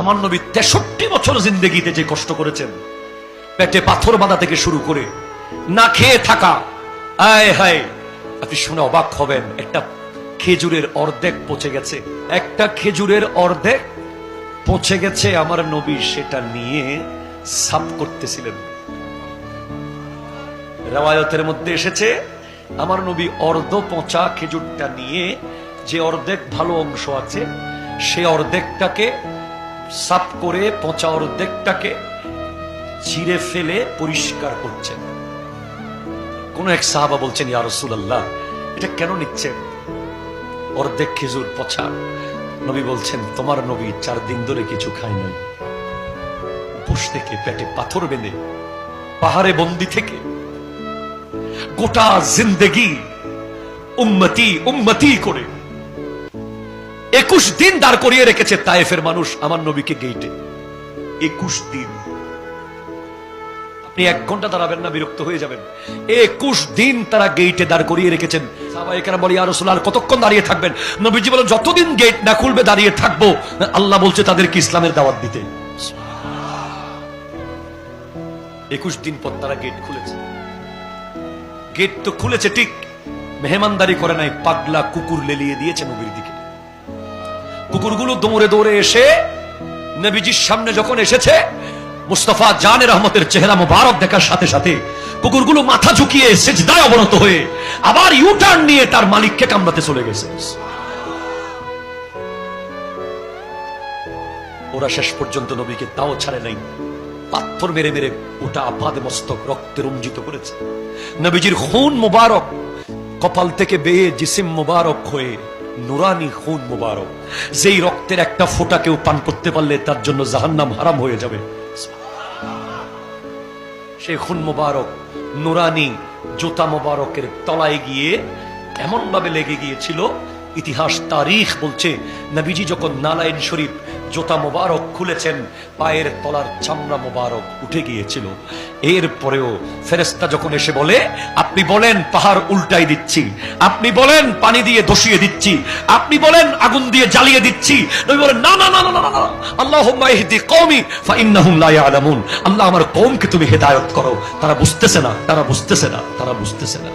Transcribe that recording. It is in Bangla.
আমার নবী 63 বছর জিন্দেগিতে যে কষ্ট করেছেন, পেটে পাথর বাঁধা থেকে শুরু করে না খেয়ে থাকা, আয় হায়, আপনি শুনে অবাক হবেন। একটা খেজুরের অর্ধেক পচে গেছে, একটা খেজুরের অর্ধেক পচে গেছে, আমার নবী সেটা নিয়ে সাফ করতেছিলেন। রিওয়ায়াতের মধ্যে এসেছে আমার নবী অর্ধ পচা খেজুরটা নিয়ে যে অর্ধেক ভালো অংশ আছে সে অর্ধেকটাকে সাফ করে পচা অর্ধেকটাকে চিরে ফেলে পরিষ্কার করছেন। কোন এক সাহাবা বলছেন, ইয়া রাসূলুল্লাহ, এটা কেন নিচ্ছেন? অর্ধেক খেজুর পচা। নবী বলছেন, তোমার নবী 4 দিন ধরে কিছু খায় নাই, উপোস থেকে, পেটে পাথর বেঁধে, পাহাড়ে বন্দি থেকে, গোটা জিন্দেগি উম্মতি উম্মতি করে 21 দিন দাঁড় করিয়ে রেখেছে তায়েফের মানুষ আমার নবীকে গেইটে। 21 দিন। আপনি 1 ঘন্টা দাঁড়াবেন না, বিরক্ত হয়ে যাবেন। 21 দিন তারা গেইটে দাঁড় করিয়ে রেখেছেন। সাহাবায়ে কেরাম বলে, ইয়া রাসূলুল্লাহ, আর কতক্ষণ দাঁড়িয়ে থাকবেন? নবীজি বলেন, যতদিন গেট না খুলবে দাঁড়িয়ে থাকবো। আল্লাহ বলছে তাদেরকে ইসলামের দাওয়াত দিতে। 21 দিন পর তারা গেট খুলেছে। গেট তো খুলেছে ঠিক, মেহমানদারি করে নাই, পাগলা কুকুর লেলিয়ে দিয়েছে নবীর দিকে। কুকুরগুলো দৌড়ে দৌড়ে এসে নবীজির সামনে যখন এসেছে, মুস্তাফা জানে রহমতের চেহারা মুবারক দেখার সাথে সাথে কুকুরগুলো মাথা ঝুঁকিয়ে সিজদায় অবনত হয়ে আবার ইউটার্ন নিয়ে তার মালিককে কামড়াতে চলে গেছে। ওরা শেষ পর্যন্ত নবীকে তাও ছাড়ে নাই, পাথর মেরে মেরে ওটা আপাদে মস্তক রক্তে রঞ্জিত করেছে। নবীজির খুন মুবারক কপাল থেকে বেয়ে জিসিম মুবারক হয়ে নুরানি খুন মুবারক, যেই রক্তের একটা ফোঁটা কেউ পান করতে পারলে তার জন্য জাহান্নাম হারাম হয়ে যাবে। সেই খুন মুবারক নুরানি জুতা মুবারকের তলায় গিয়ে এমন ভাবে লেগে গিয়েছিল, ইতিহাস তারিখ বলছে নবীজি যখন নালাইন শরীফ জুতা মুবারক খুলেছেন, পায়ের তলার চামড়া মুবারক উঠে গিয়েছিল। এরপরেও ফেরেশতা যখন এসে বলে, আপনি বলেন পাহাড় উল্টাই দিচ্ছি, আপনি বলেন পানি দিয়ে ধসিয়ে দিচ্ছি, আপনি বলেন আগুন দিয়ে জ্বালিয়ে দিচ্ছি, নবী বলেন, না না না না না না, আল্লাহুম্মা ইহদি কওমি ফাইন্নাহুম লা ইয়ালামুন। আল্লাহ, আমার কওমকে তুমি হেদায়েত করো, তারা বুঝতেছে না, তারা বুঝতেছে না, তারা বুঝতেছে না।